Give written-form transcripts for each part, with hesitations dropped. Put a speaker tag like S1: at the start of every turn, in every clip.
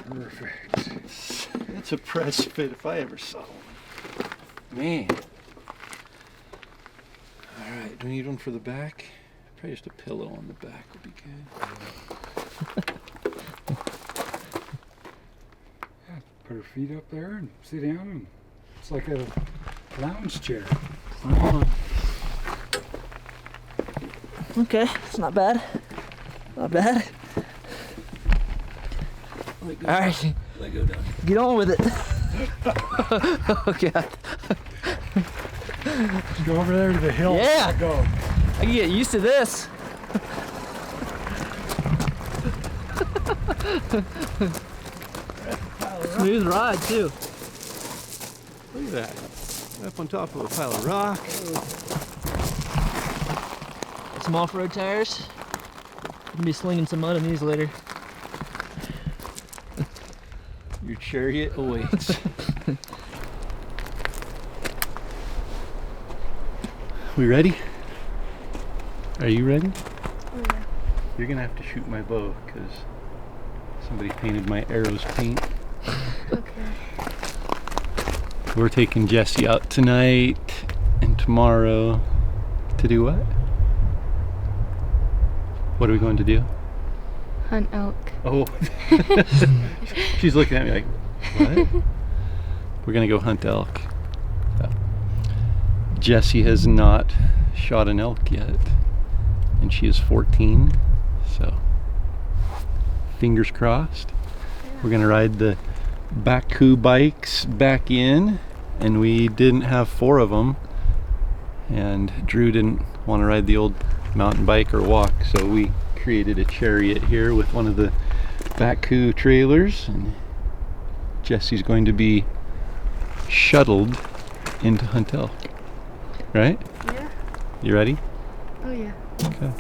S1: Perfect. That's a press fit if I ever saw one. Man. Alright, do we need one for the back? Probably just a pillow on the back would be good.
S2: Yeah, put her feet up there and sit down, and it's like a lounge chair.
S3: Okay, it's not bad. Not bad. Alright,
S1: Let go down.
S3: get on with it. Oh god.
S2: Just go over there to the hill.
S3: Yeah.
S2: And go.
S3: I can get used to this. Smooth ride too.
S1: Look at that. Up on top of a pile of rock.
S3: Some off-road tires. Gonna be slinging some mud on these later.
S1: Your chariot awaits. We ready? Are you ready?
S4: Oh yeah.
S1: You're gonna have to shoot my bow because somebody painted my arrows paint.
S4: Okay.
S1: We're taking Jessi out tonight and tomorrow to do what? What are we going to do?
S4: Hunt elk.
S1: Oh, she's looking at me like, what? We're gonna go hunt elk. So, Jessi has not shot an elk yet, and she is 14, so fingers crossed. We're gonna ride the Bakcou bikes back in, and we didn't have 4 of them, and Drew didn't want to ride the old mountain bike or walk, so we created a chariot here with one of the Bakcou trailers, and Jessi's going to be shuttled into hunt elk. Right?
S4: Yeah.
S1: You ready?
S4: Oh yeah.
S1: Okay.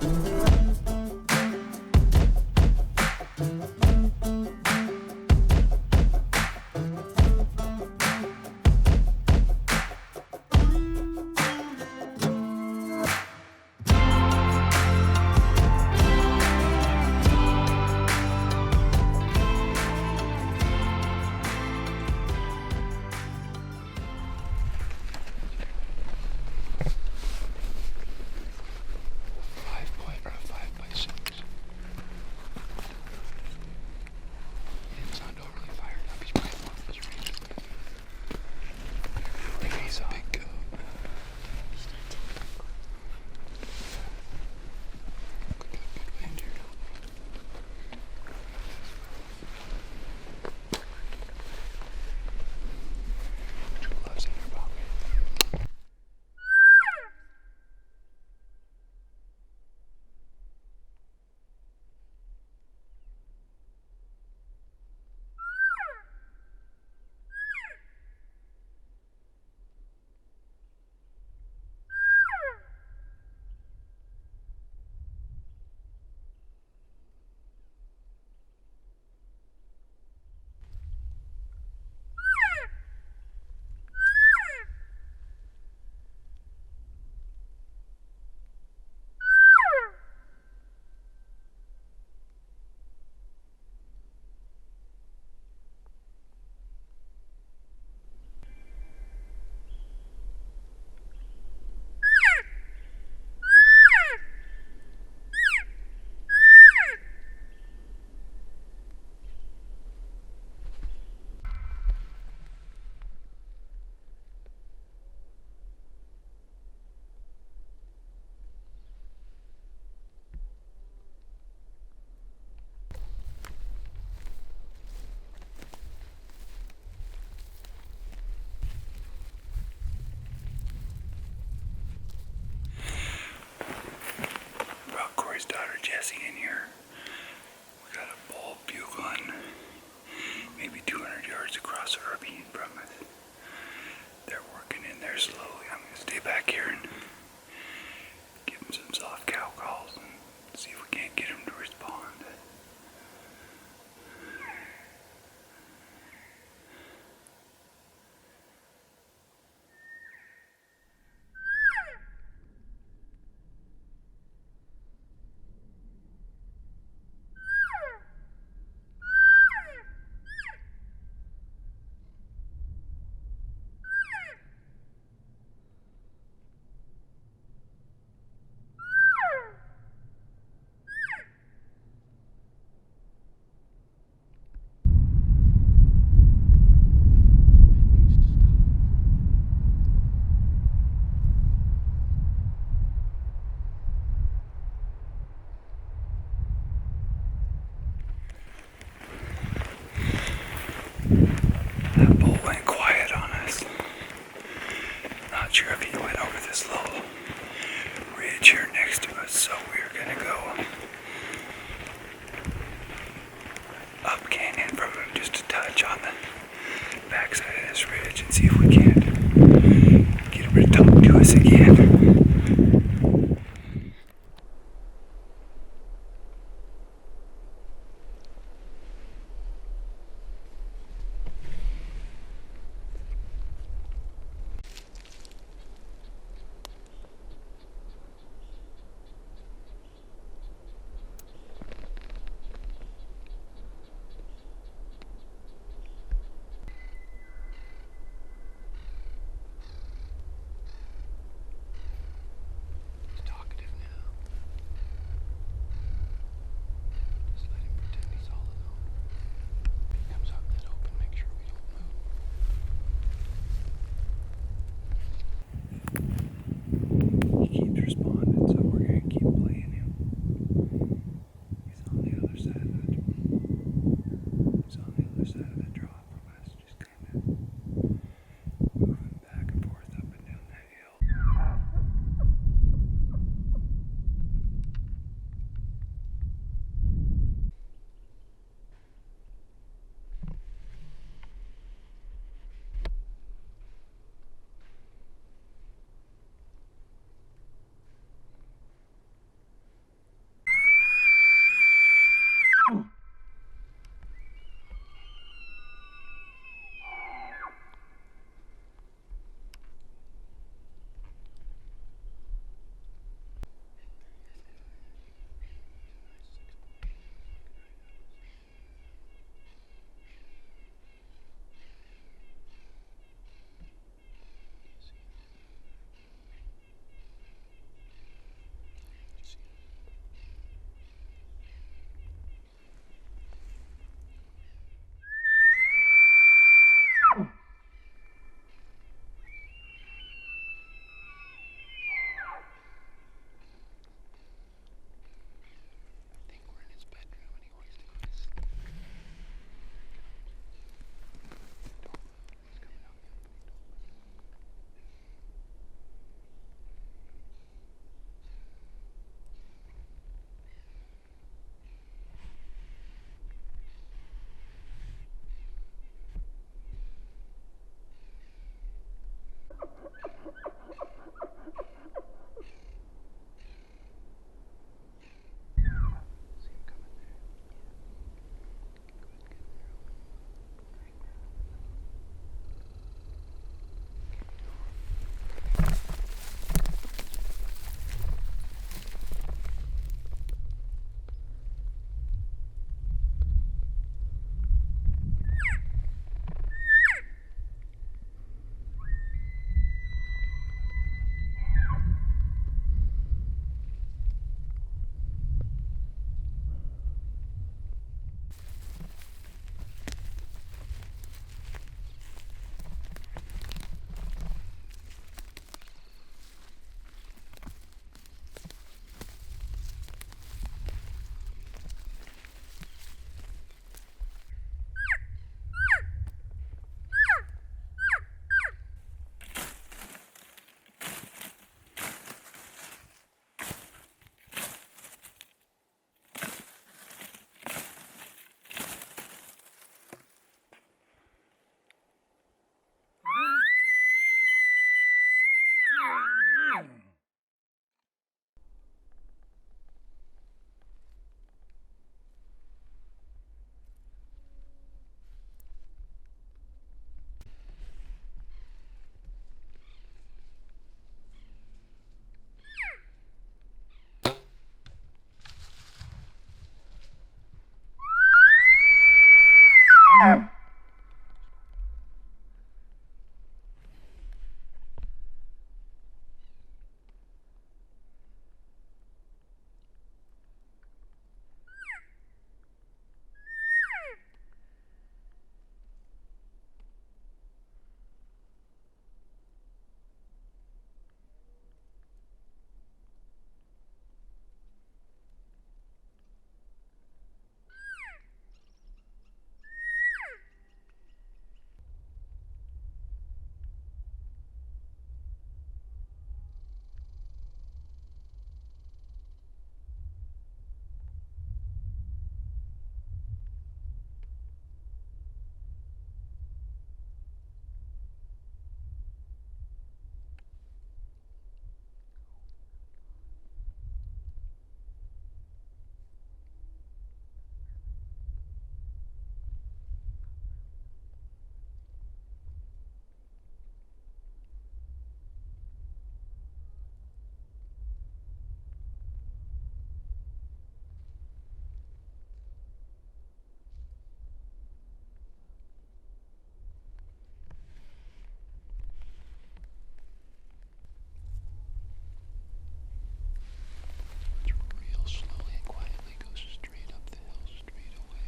S1: Real slowly and quietly goes straight up the hill, straight away.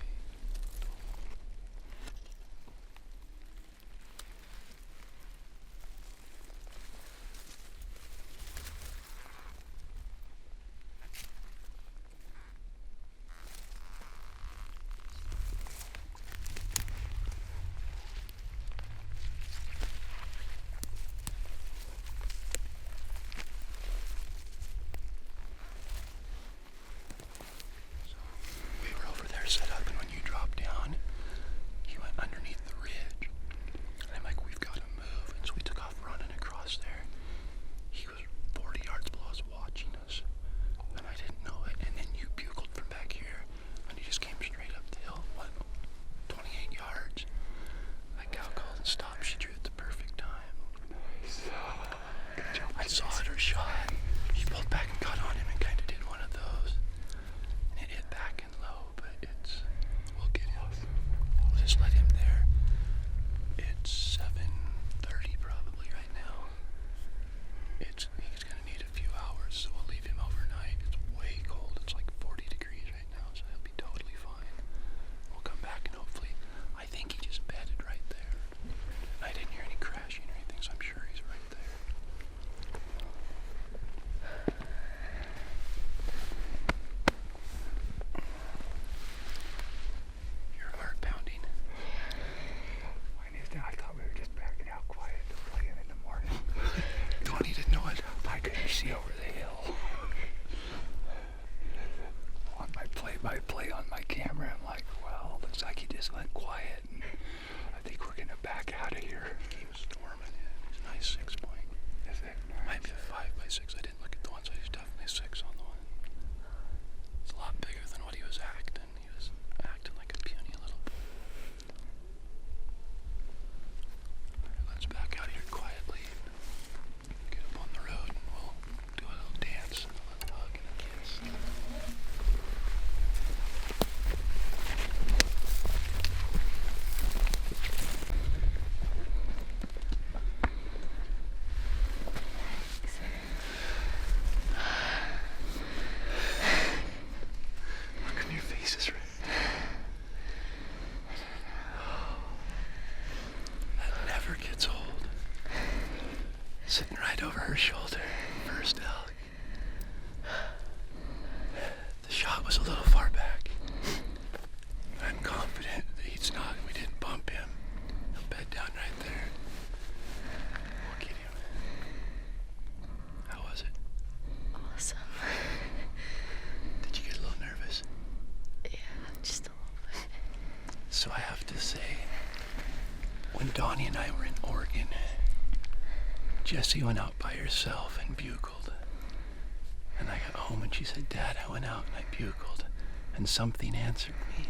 S1: We were over there set up, and when you dropped down, he went underneath the ridge. And I'm like, we've got to move. And so we took off running across there. He was 40 yards below us watching us. And I didn't know it. And then you bugled from back here, and he just came straight up the hill, went 28 yards. That cow called and stopped. She drew at the perfect time. I saw it or shot. He pulled back and got on him and kind of did one of those. And it hit back and low, but we'll get him. We'll just let him there. It's 7:30 probably right now. He's gonna need a few hours, so we'll leave him overnight. It's way cold. It's like 40 degrees right now, so he'll be totally fine. We'll come back and hopefully, I think he just bedded right there. I didn't hear any crashing or anything, so I'm sure he's right there. Your heart pounding.
S2: I thought we were just backing out quiet to play in the morning.
S1: Donnie didn't know it.
S2: I couldn't see over the hill. On my play-by-play on my camera, I'm like, well, looks like he just went quiet. And I think we're gonna back out of here.
S1: He was storming in. He's a nice 6-point.
S2: Is it?
S1: Might be a 5x6. I didn't look at the one, so he's definitely 6 on the one. It's a lot bigger than what he was acting. He was acting like a puny little boy. Let's back out here quietly. Get up on the road and we'll do a little dance and a little hug and a kiss. Look on your faces, Rick. That never gets old. Sitting right over her shoulder, first elk. The shot was a little far back. I'm confident that he's not. We didn't bump him. He'll bed down right there. We'll get him. How was it?
S4: Awesome.
S1: Did you get a little nervous?
S4: Yeah, just a little bit.
S1: So I have to say, when Donnie and I were in Oregon, Jessi went out by herself and bugled. And I got home and she said, Dad, I went out and I bugled and something answered me.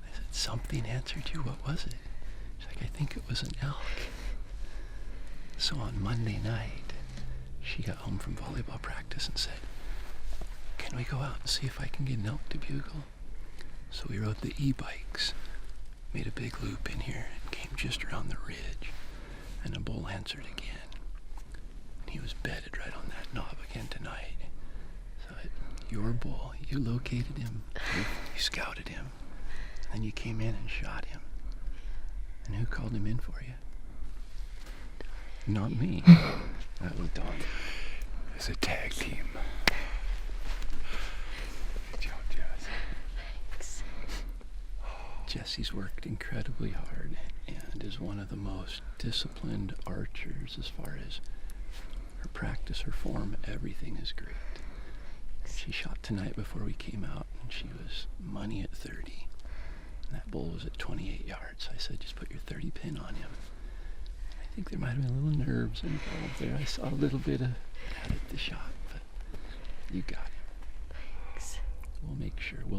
S1: I said, something answered you? What was it? She's like, I think it was an elk. So on Monday night, she got home from volleyball practice and said, can we go out and see if I can get an elk to bugle? So we rode the e-bikes made a big loop in here and came just around the ridge, and a bull answered again. And he was bedded right on that knob again tonight. So your bull, you located him, you scouted him, and then you came in and shot him. And who called him in for you? Not me. That was Donnie.
S2: It's a tag team. Good job, Jess.
S4: Thanks.
S1: Jessi's worked incredibly hard and is one of the most disciplined archers as far as her practice, her form, everything is great. She shot tonight before we came out, and she was money at 30. And that bull was at 28 yards. I said, just put your 30 pin on him. I think there might have been a little nerves involved there. I saw a little bit of that at the shot, but you got him.
S4: Thanks.
S1: We'll make sure we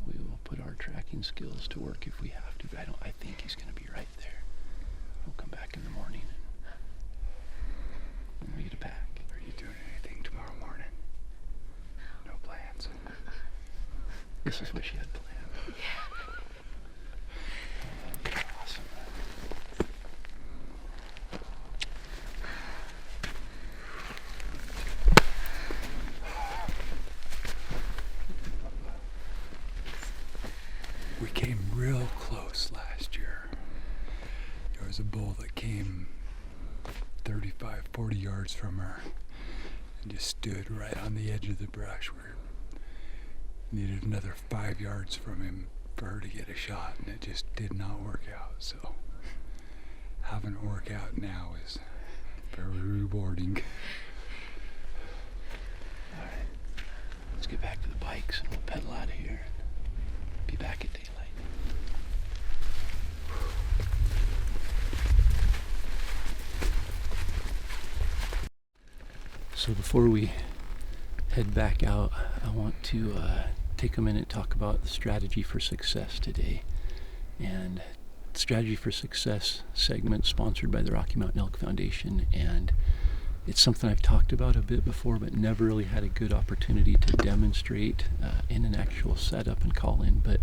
S1: will put our tracking skills to work if we have to, but I think he's going to be right there. We'll come back in the morning and we get a pack.
S2: Are you doing anything tomorrow morning? No plans.
S1: This is what she had planned. Awesome.
S2: We came real close last year. There was a bull that came 35, 40 yards from her and just stood right on the edge of the brush where needed another 5 yards from him for her to get a shot, and it just did not work out. So having it work out now is very rewarding.
S1: All right, let's get back to the bikes and we'll pedal out of here and be back at daylight. So before we head back out, I want to take a minute to talk about the strategy for success today. And strategy for success segment sponsored by the Rocky Mountain Elk Foundation, and it's something I've talked about a bit before but never really had a good opportunity to demonstrate in an actual setup and call in, but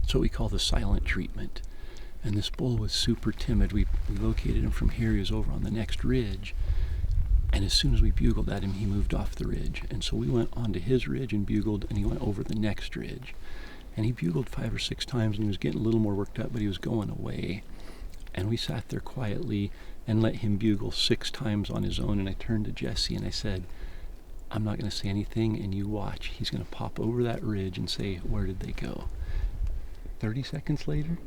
S1: it's what we call the silent treatment. And this bull was super timid. We located him from here. He was over on the next ridge. And as soon as we bugled at him, he moved off the ridge. And so we went onto his ridge and bugled, and he went over the next ridge. And he bugled 5 or 6 times, and he was getting a little more worked up, but he was going away. And we sat there quietly and let him bugle 6 times on his own. And I turned to Jessi and I said, I'm not going to say anything, and you watch. He's going to pop over that ridge and say, where did they go? 30 seconds later,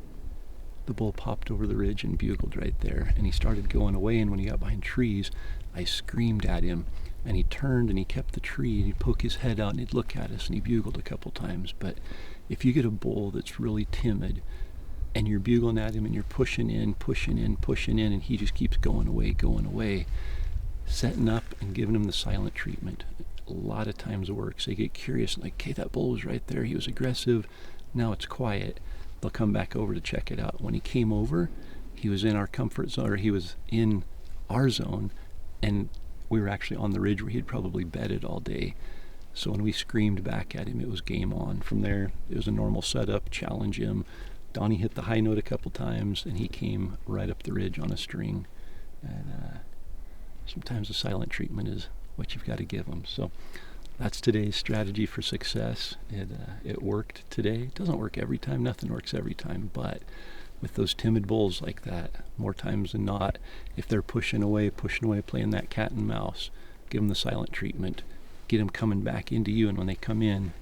S1: the bull popped over the ridge and bugled right there. And he started going away, and when he got behind trees, I screamed at him, and he turned and he kept the tree, and he'd poke his head out and he'd look at us, and he bugled a couple times. But if you get a bull that's really timid and you're bugling at him and you're pushing in, and he just keeps going away, setting up and giving him the silent treatment a lot of times works. They get curious, like, okay, that bull was right there, he was aggressive, now it's quiet. They'll come back over to check it out. When he came over, he was in our comfort zone, or he was in our zone, and we were actually on the ridge where he'd probably bedded all day. So when we screamed back at him, it was game on. From there, it was a normal setup, challenge him. Donnie hit the high note a couple times, and he came right up the ridge on a string. And sometimes the silent treatment is what you've got to give them. So that's today's strategy for success. It worked today. It doesn't work every time. Nothing works every time, but with those timid bulls like that, more times than not, if they're pushing away, playing that cat and mouse, give them the silent treatment, get them coming back into you, and when they come in,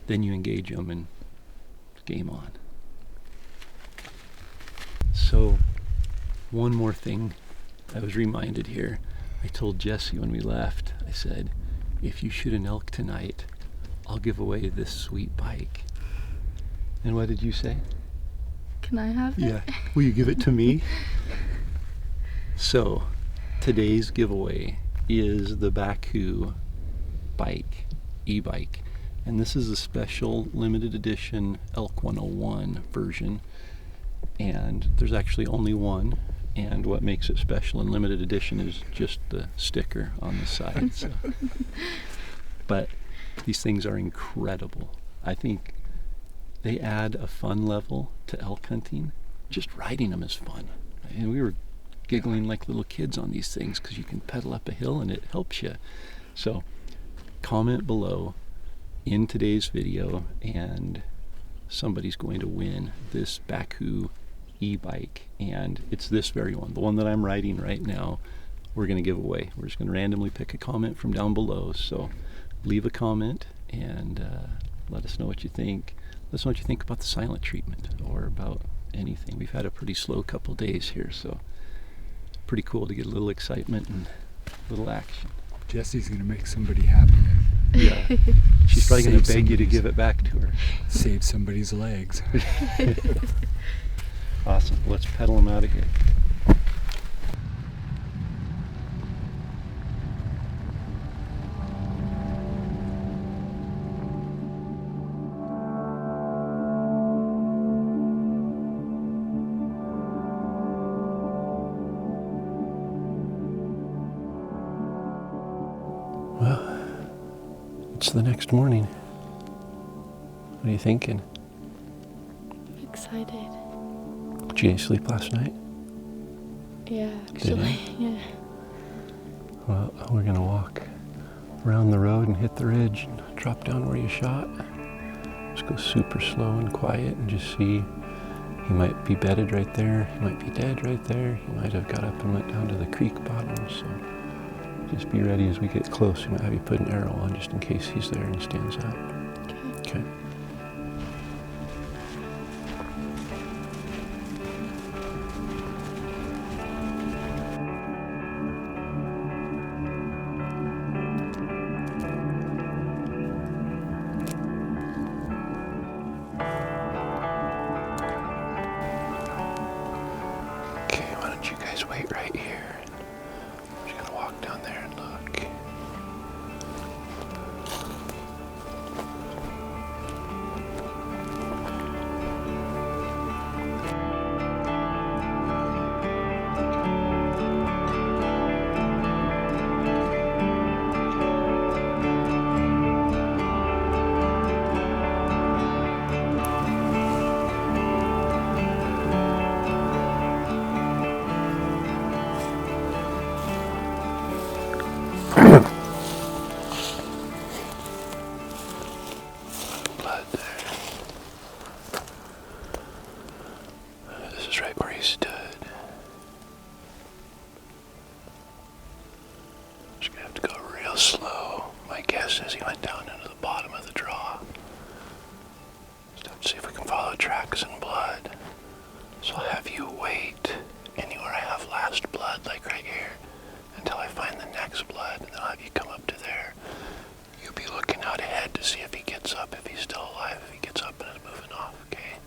S1: then you engage them, and it's game on. So, one more thing I was reminded here. I told Jessi when we left, I said, if you shoot an elk tonight, I'll give away this sweet bike. And what did you say?
S4: Can I have it?
S1: Yeah. Will you give it to me? So, today's giveaway is the Bakcou bike, e-bike. And this is a special limited edition Elk 101 version. And there's actually only one. And what makes it special and limited edition is just the sticker on the side. So. But these things are incredible. I think they add a fun level to elk hunting. Just riding them is fun. And we were giggling like little kids on these things because you can pedal up a hill and it helps you. So comment below in today's video and somebody's going to win this Bakcou e-bike, and it's this very one, the one that I'm riding right now. We're going to give away. We're just going to randomly pick a comment from down below. So leave a comment and let us know what you think. Let us know what you think about the silent treatment or about anything. We've had a pretty slow couple days here, so pretty cool to get a little excitement and a little action.
S2: Jessi's gonna make somebody happy.
S1: Yeah, she's probably going to
S2: Save
S1: beg you to
S2: somebody's-
S1: give it back to her.
S2: Save somebody's legs.
S1: Awesome. Let's pedal them out of here. Well, it's the next morning. What are you thinking?
S4: Excited.
S1: Did you sleep last night?
S4: Yeah, actually. Yeah.
S1: Well, we're gonna walk around the road and hit the ridge and drop down where you shot. Just go super slow and quiet and just see. He might be bedded right there. He might be dead right there. He might have got up and went down to the creek bottom. So just be ready as we get close. We might have you put an arrow on just in case he's there and stands up.
S4: Okay.
S1: Okay. Okay, why don't you guys wait right here? I'm just gonna walk down there and look. Blood there. This is right where he stood. Just gonna have to go real slow. My guess is he went down into the bottom of the draw. Just have to see if we can follow tracks in blood. So I'll have you wait anywhere I have last blood, like right here, until I find the next blood, and then I'll have you come up to there. You'll be looking out ahead to see if he gets up, if he's still alive, if he gets up and is moving off, okay?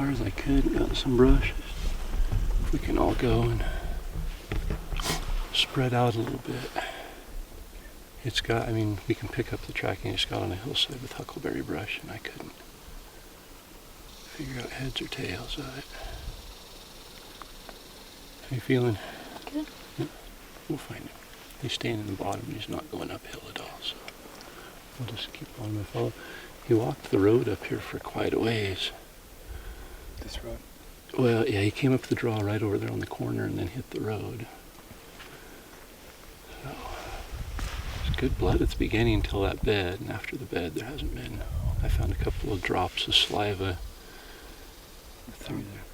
S1: far as I could, got some brush. We can all go and spread out a little bit. It's got, I mean, we can pick up the tracking it's got on a hillside with huckleberry brush, and I couldn't figure out heads or tails of it. How you feeling?
S4: Good.
S1: Yeah, we'll find him. He's staying in the bottom, he's not going uphill at all, so we'll just keep on my follow. He walked the road up here for quite a ways.
S2: This road?
S1: Well, yeah, he came up the draw right over there on the corner and then hit the road. So, there's good blood at the beginning until that bed, and after the bed there hasn't been. I found a couple of drops of saliva through there.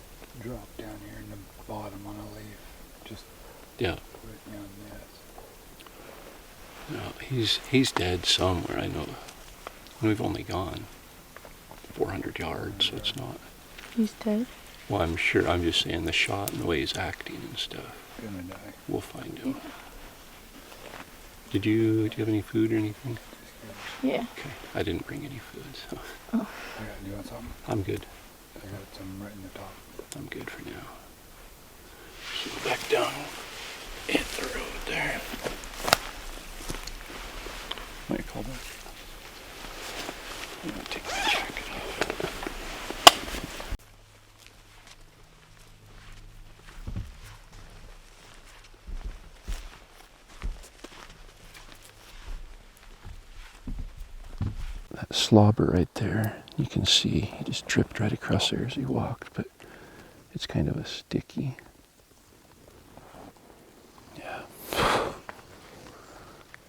S2: Drop down here in the bottom on a leaf. Just
S1: Yeah.
S2: put it down this.
S1: No, he's dead somewhere, I know. And we've only gone 400 yards, so it's not.
S4: He's dead?
S1: Well, I'm sure, I'm just saying the shot and the way he's acting and stuff.
S2: Gonna die.
S1: We'll find him. Do you have any food or anything?
S4: Yeah.
S1: Okay, I didn't bring any food, so
S2: Do you want something?
S1: I'm good.
S2: I got some right in the top.
S1: I'm good for now. So go back down, hit the road there. Might call back. I'm gonna take my jacket off. That slobber right there, you can see he just dripped right across there as he walked, but it's kind of a sticky. Yeah.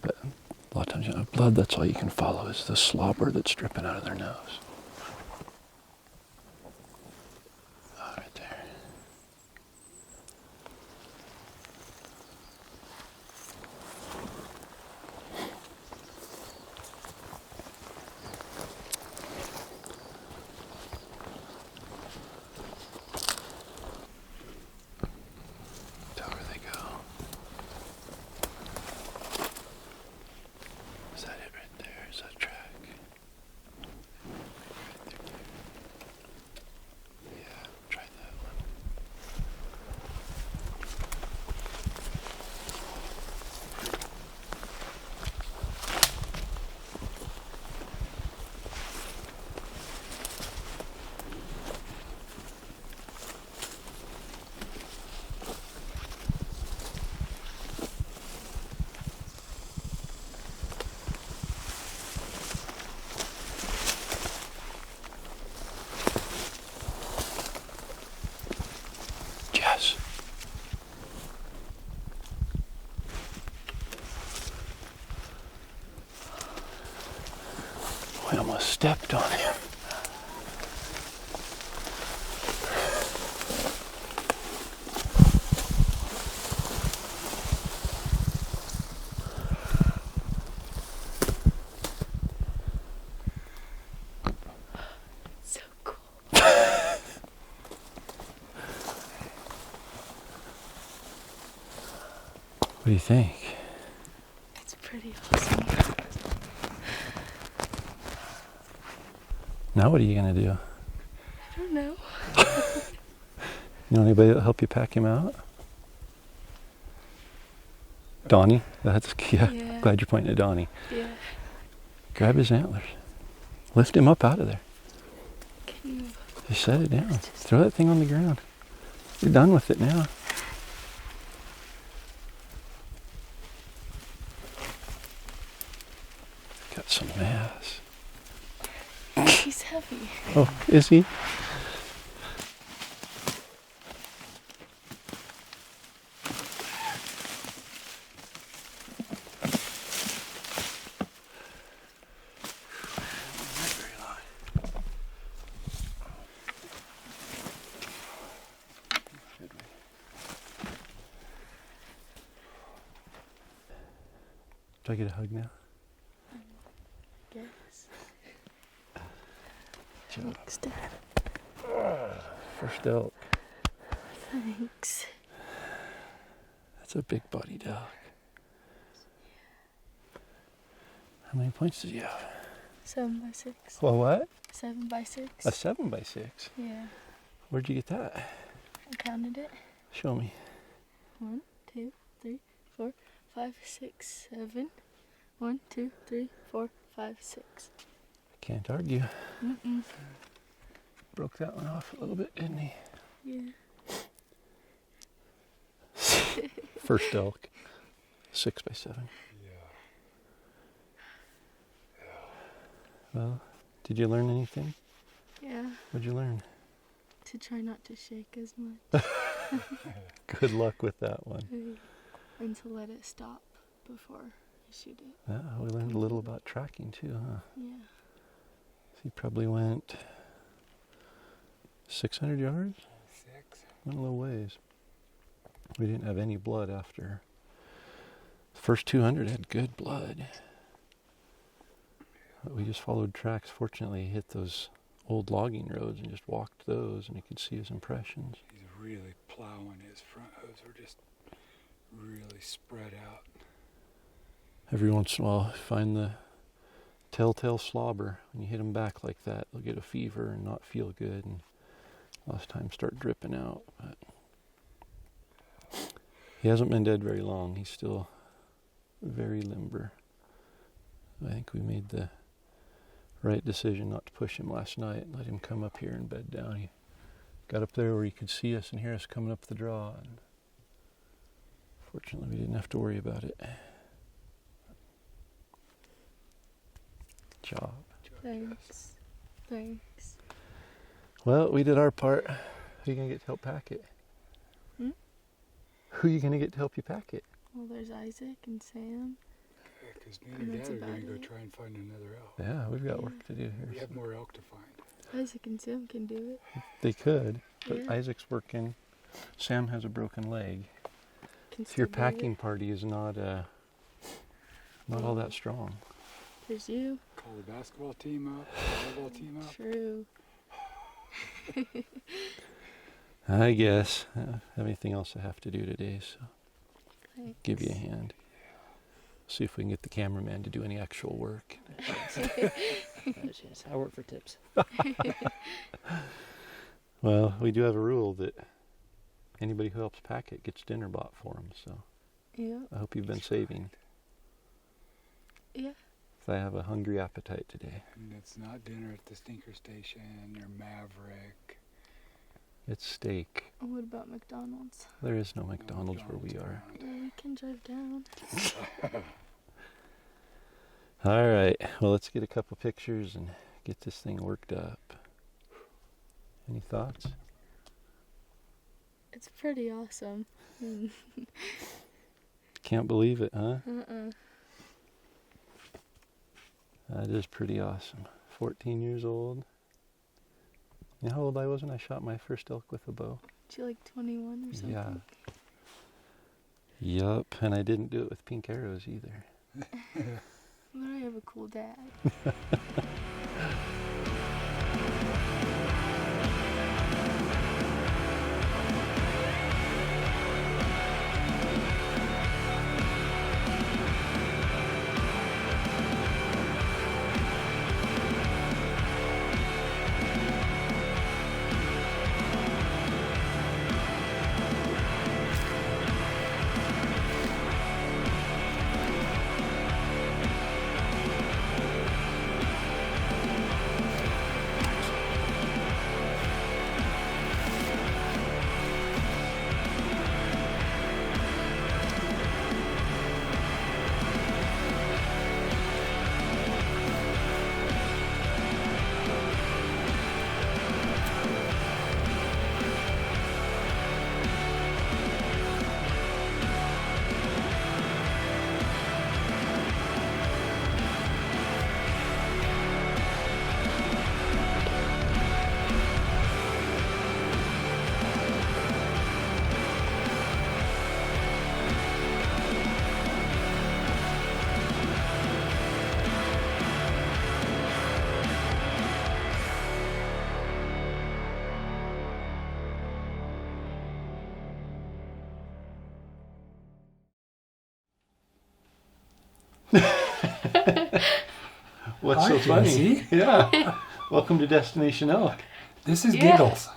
S1: But a lot of times, you know, blood, that's all you can follow is the slobber that's dripping out of their nose. Oh, right there. Tell where they go. Is that it right there? Is that track? Yeah, try that one. Jess. We almost stepped on him.
S4: So cool.
S1: What do you think?
S4: It's pretty awesome.
S1: Now what are you gonna do?
S4: I don't know.
S1: You know anybody that'll help you pack him out? Donnie? That's, yeah.
S4: Yeah.
S1: Glad you're pointing at Donnie.
S4: Yeah.
S1: Grab his antlers. Lift him up out of there.
S4: Can you?
S1: Just set it down. Throw that thing on the ground. You're done with it now. Got some mass.
S4: He's heavy.
S1: Oh, is he? Do I get a hug now?
S4: Yes.
S1: Job.
S4: Thanks, Dad.
S1: First elk.
S4: Thanks.
S1: That's a big bodied elk. How many points did you have?
S4: 7 by 6.
S1: Well, what?
S4: 7 by 6.
S1: A 7 by 6.
S4: Yeah.
S1: Where'd you get that?
S4: I counted it.
S1: Show me.
S4: 1, 2, 3, 4, 5, 6, 7. 1, 2, 3, 4, 5, 6.
S1: Can't argue.
S4: Mm-mm.
S1: Broke that one off a little bit, didn't he?
S4: Yeah.
S1: First elk. 6 by 7. Well, did you learn anything?
S4: Yeah.
S1: What'd you learn?
S4: To try not to shake as much.
S1: Good luck with that one.
S4: And to let it stop before you shoot it.
S1: Yeah, we learned a little about tracking too, huh?
S4: Yeah.
S1: So you probably went 600 yards?
S2: 6.
S1: Went a little ways. We didn't have any blood after. The first 200 had good blood. But we just followed tracks. Fortunately, he hit those old logging roads and just walked those, and you could see his impressions.
S2: He's really plowing. His front hooves are just really spread out.
S1: Every once in a while, find the telltale slobber. When you hit them back like that, they'll get a fever and not feel good, and last time start dripping out. But he hasn't been dead very long. He's still very limber. I think we made the right decision not to push him last night and let him come up here and bed down. He got up there where he could see us and hear us coming up the draw, and fortunately we didn't have to worry about it. Job.
S4: Thanks. Thanks.
S1: Well, we did our part. Who are you going to get to help pack it?
S4: Hmm?
S1: Who are you going to get to help you pack it?
S4: Well, there's Isaac and Sam.
S2: Because me
S4: And
S2: and your
S4: that's
S2: dad are going to
S4: about
S2: go
S4: it.
S2: try and find another elk.
S1: Yeah, we've got work to do
S2: We
S1: here.
S2: have more elk to find.
S4: Isaac and Sam can do it.
S1: They could, but
S4: Yeah.
S1: Isaac's working. Sam has a broken leg.
S4: Can
S1: So your
S4: still do
S1: packing
S4: it.
S1: party is not all that strong.
S4: There's you.
S2: Call the basketball team up, the volleyball team up.
S4: True.
S1: I guess. I don't have anything else I have to do today, so
S4: Thanks.
S1: give you a hand. See if we can get the cameraman to do any actual work.
S3: Yes, I work for tips.
S1: Well, we do have a rule that anybody who helps pack it gets dinner bought for them, so
S4: Yeah.
S1: I hope you've been saving.
S4: Yeah.
S1: I have a hungry appetite today.
S2: And it's not dinner at the Stinker Station or Maverick.
S1: It's steak.
S4: Oh, what about McDonald's?
S1: There is no
S2: No
S1: McDonald's where we are.
S2: around.
S4: Yeah, we can drive down.
S1: All right, well, let's get a couple pictures and get this thing worked up. Any thoughts?
S4: It's pretty awesome.
S1: Can't believe it, huh?
S4: Uh-uh.
S1: That is pretty awesome. 14 years old. You know how old I was when I shot my first elk with a bow?
S4: She like 21 or something?
S1: Yeah. Yup, and I didn't do it with pink arrows either.
S4: But I have a cool dad.
S1: What's
S2: Hi,
S1: so funny?
S2: Jessi.
S1: Yeah. Welcome to Destination Elk.
S2: This is
S4: Yeah.
S2: giggles.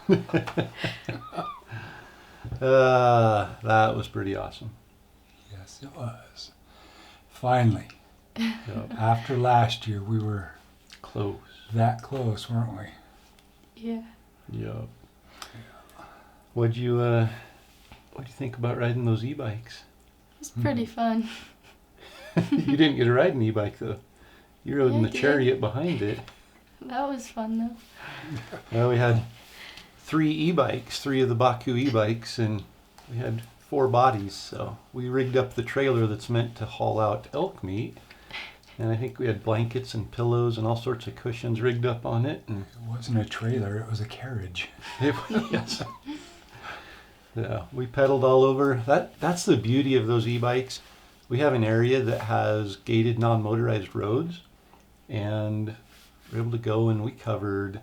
S1: That was pretty awesome.
S2: Yes, it was. Finally,
S1: Yep.
S2: after last year, we were
S1: Close.
S2: that close, weren't we?
S4: Yeah.
S1: Yep. What'd you think about riding those e-bikes?
S4: It's pretty fun.
S1: You didn't get to ride an e-bike though. You rode in
S4: Yeah,
S1: the
S4: I did.
S1: chariot behind it.
S4: That was fun though.
S1: Well, we had 3 e-bikes, 3 of the Bakcou e-bikes, and we had 4 bodies. So we rigged up the trailer that's meant to haul out elk meat. And I think we had blankets and pillows and all sorts of cushions rigged up on it. And
S2: It wasn't a trailer, it was a carriage.
S1: yes. Yeah, we pedaled all over. That's the beauty of those e-bikes. We have an area that has gated non-motorized roads, and we're able to go, and we covered,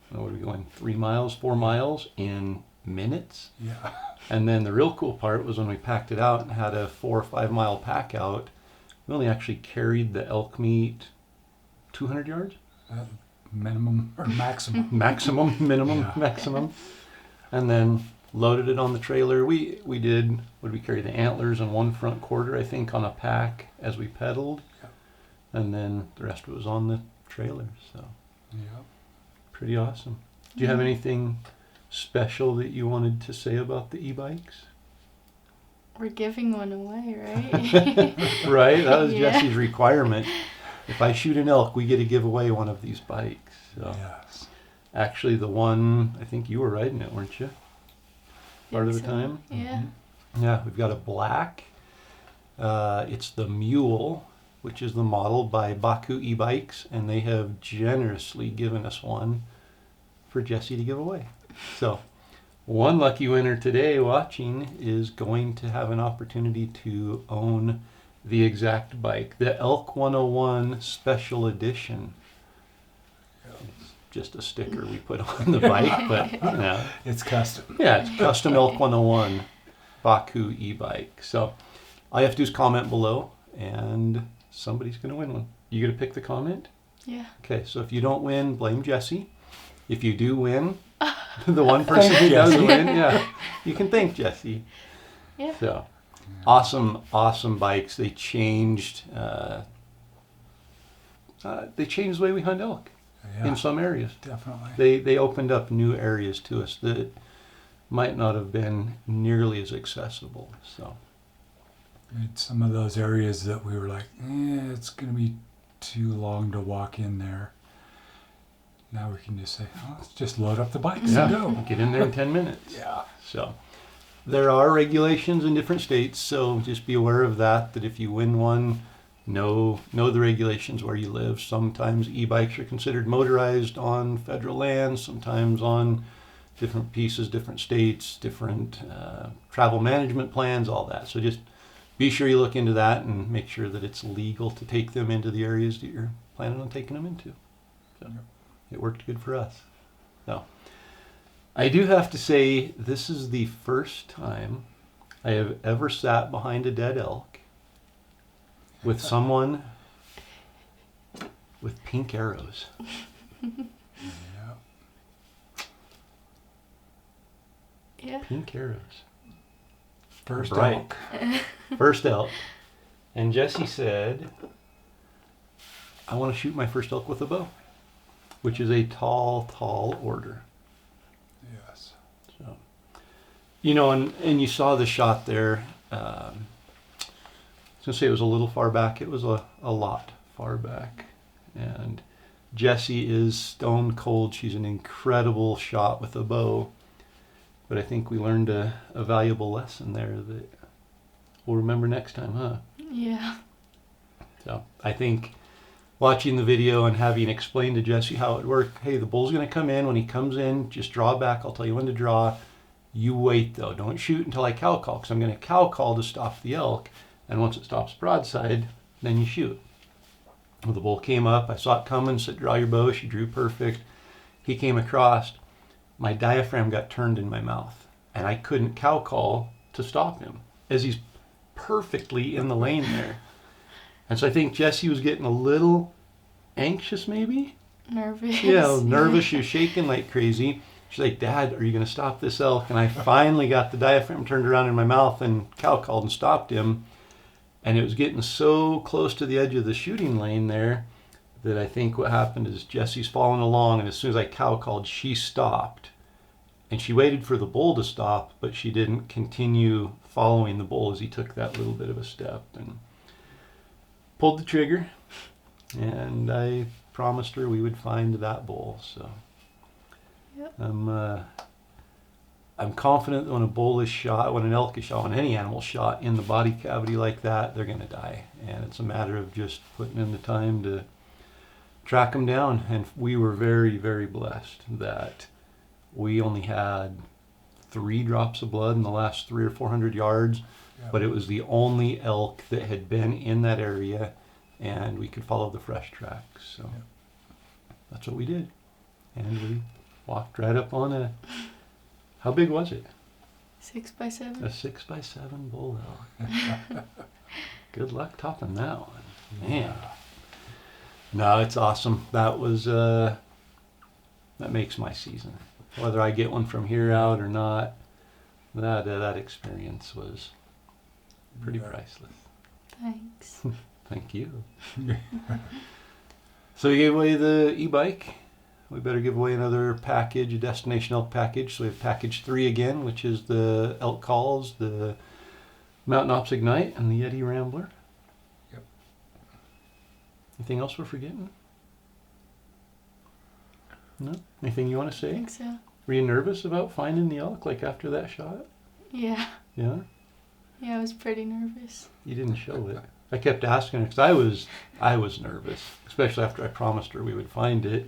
S1: what are we going, 3 miles, 4 miles in minutes.
S2: Yeah.
S1: And then the real cool part was when we packed it out and had a 4 or 5 mile pack out, we only actually carried the elk meat 200 yards?
S2: Minimum or maximum.
S1: Maximum, minimum,
S2: Yeah.
S1: maximum. And then loaded it on the trailer. We did, would we carry the antlers and 1 front quarter, I think, on a pack as we pedaled.
S2: Yeah.
S1: And then the rest of it was on the trailer. So
S2: Yeah.
S1: pretty awesome. Do you have anything special that you wanted to say about the e-bikes?
S4: We're giving one away, right?
S1: Right, that was
S4: Yeah.
S1: Jessi's requirement. If I shoot an elk, we get to give away one of these bikes. So
S2: Yes.
S1: actually the one, I think you were riding it, weren't you? Part of the
S4: Think so.
S1: time?
S4: Yeah.
S1: Yeah, we've got a black. It's the Mule, which is the model by Bakcou e-bikes, and they have generously given us one for Jessi to give away. So one lucky winner today watching is going to have an opportunity to own the exact bike, the Elk 101 Special Edition. It's just a sticker we put on the bike, but you know.
S2: It's custom.
S1: Yeah, it's custom Elk 101 Bakcou e-bike. So all you have to do is comment below, and somebody's going to win one. You get to pick the comment?
S4: Yeah.
S1: Okay, so if you don't win, blame Jessi. If you do win, the one person
S2: Thank
S1: who does
S2: Jessi.
S1: win, yeah, you can thank Jessi.
S4: Yeah.
S1: So awesome, awesome bikes. They changed the way we hunt elk
S2: Yeah.
S1: in some areas.
S2: Definitely.
S1: They opened up new areas to us that might not have been nearly as accessible. So
S2: We had some of those areas that we were like, it's going to be too long to walk in there. Now we can just say, let's just load up the bikes and go.
S1: get in there in 10 minutes.
S2: Yeah.
S1: So there are regulations in different states, so just be aware of that, that if you win one, know the regulations where you live. Sometimes e-bikes are considered motorized on federal land, sometimes on different pieces, different states, different travel management plans, all that. So just be sure you look into that and make sure that it's legal to take them into the areas that you're planning on taking them into. So it worked good for us. So I do have to say, this is the first time I have ever sat behind a dead elk with someone with pink arrows.
S2: Yeah.
S4: Yeah.
S1: Pink arrows.
S2: First
S1: Right.
S2: elk.
S1: First elk. And Jessi said, I want to shoot my first elk with a bow, which is a tall order.
S2: Yes.
S1: So, you know, and you saw the shot there. I was going to say it was a little far back. It was a lot far back. And Jessi is stone cold. She's an incredible shot with a bow. But I think we learned a valuable lesson there that we'll remember next time, huh?
S4: Yeah.
S1: So I think watching the video and having explained to Jessi how it worked, hey, the bull's going to come in. When he comes in, just draw back. I'll tell you when to draw. You wait, though. Don't shoot until I cow call, because I'm going to cow call to stop the elk. And once it stops broadside, then you shoot. Well, the bull came up. I saw it coming, said, draw your bow. She drew perfect. He came across. My diaphragm got turned in my mouth, and I couldn't cow call to stop him as he's perfectly in the lane there. And so I think Jessi was getting a little anxious, maybe?
S4: Nervous.
S1: Yeah, nervous. She was shaking like crazy. She's like, Dad, are you going to stop this elk? And I finally got the diaphragm turned around in my mouth, and Cal called and stopped him. And it was getting so close to the edge of the shooting lane there that I think what happened is Jessi's following along, and as soon as I cow called, she stopped. And she waited for the bull to stop, but she didn't continue following the bull as he took that little bit of a step, and pulled the trigger. And I promised her we would find that bull. So
S4: Yep.
S1: I'm confident that when a bull is shot, when an elk is shot, when any animal is shot in the body cavity like that, they're going to die. And it's a matter of just putting in the time to track them down. And we were very, very blessed that we only had 3 drops of blood in the last 300 or 400 yards, but it was the only elk that had been in that area, and we could follow the fresh tracks. So that's what we did. And we walked right up on a, how big was it?
S4: 6x7.
S1: A 6x7 bull elk. Good luck topping that one. Man. No, it's awesome. That was, that makes my season. Whether I get one from here out or not, that experience was pretty priceless.
S4: Thanks.
S1: Thank you. So we gave away the e-bike. We better give away another package, a Destination Elk package. So we have package 3 again, which is the elk calls, the Mountain Ops Ignite, and the YETI Rambler.
S2: Yep.
S1: Anything else we're forgetting? No? Anything you want to
S4: I
S1: say?
S4: think so.
S1: Were you nervous about finding the elk, like after that shot?
S4: Yeah.
S1: Yeah?
S4: Yeah, I was pretty nervous.
S1: You didn't show it. I kept asking her because I was nervous, especially after I promised her we would find it.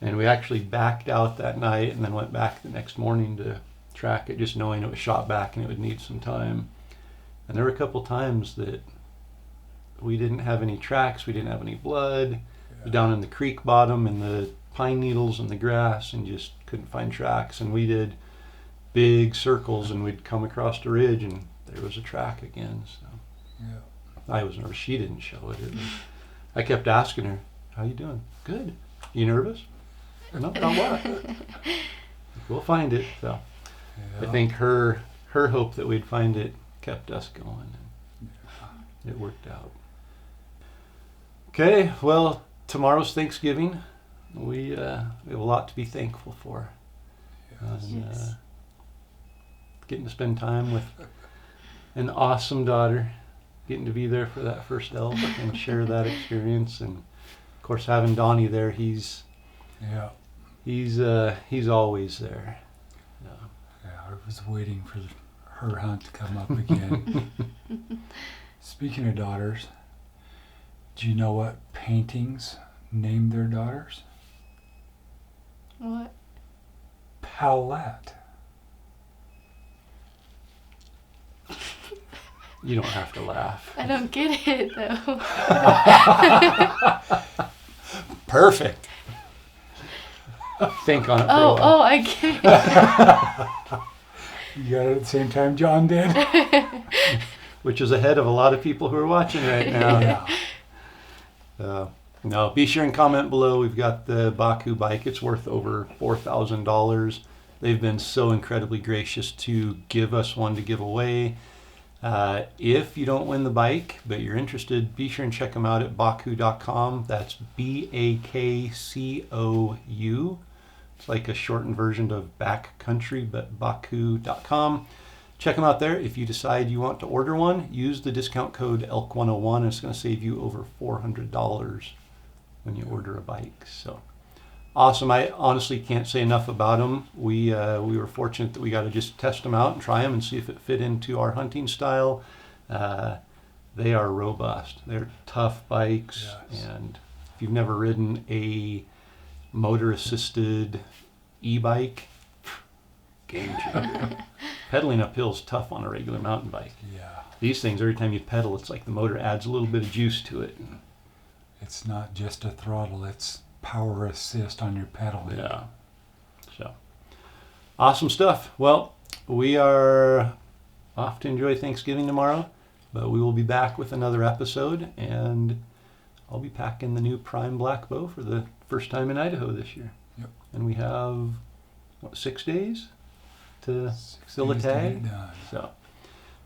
S1: And we actually backed out that night and then went back the next morning to track it, just knowing it was shot back and it would need some time. And there were a couple times that we didn't have any tracks, we didn't have any blood. Down in the creek bottom in the pine needles and the grass, and just couldn't find tracks. And we did big circles and we'd come across the ridge and there was a track again. So I was nervous. She didn't show it. I kept asking her, how you doing? Good. You nervous? No, not what? We'll find it. So I think her hope that we'd find it kept us going. And it worked out. Okay, well, tomorrow's Thanksgiving. We have a lot to be thankful for.
S4: Yes.
S1: Getting to spend time with an awesome daughter, getting to be there for that first elk and share that experience, and of course having Donnie there, he's always there.
S2: I was waiting for her hunt to come up again. Speaking of daughters, do you know what paintings named their daughters?
S4: What?
S2: Paulette.
S1: You don't have to laugh.
S4: I don't get it though.
S1: Perfect. Think on it for a while.
S4: Oh, I get it.
S2: You got it at the same time John did?
S1: Which is ahead of a lot of people who are watching right now. No, be sure and comment below. We've got the Bakcou bike. It's worth over $4,000. They've been so incredibly gracious to give us one to give away. If you don't win the bike, but you're interested, be sure and check them out at bakcou.com. That's BAKCOU. It's like a shortened version of backcountry, but bakcou.com. Check them out there. If you decide you want to order one, use the discount code ELK101, and it's going to save you over $400 when you order a bike. So awesome. I honestly can't say enough about them. We were fortunate that we got to just test them out and try them and see if it fit into our hunting style. They are robust. They're tough bikes.
S2: Yes.
S1: And if you've never ridden a motor-assisted e-bike, game changer. Pedaling uphill is tough on a regular mountain bike.
S2: Yeah.
S1: These things, every time you pedal, it's like the motor adds a little bit of juice to it.
S2: It's not just a throttle, it's power assist on your pedaling.
S1: Yeah. So, awesome stuff. Well, we are off to enjoy Thanksgiving tomorrow, but we will be back with another episode, and I'll be packing the new Prime Black Bow for the first time in Idaho this year.
S2: Yep.
S1: And we have 6 days to fill a
S2: Days to get
S1: tag.
S2: done.
S1: So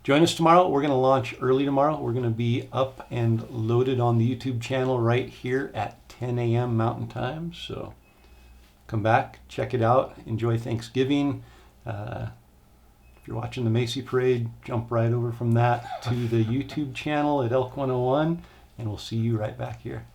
S1: join us tomorrow. We're going to launch early tomorrow. We're going to be up and loaded on the YouTube channel right here at 10 a.m. Mountain Time. So come back, check it out, enjoy Thanksgiving. If you're watching the Macy Parade, jump right over from that to the YouTube channel at Elk 101, and we'll see you right back here.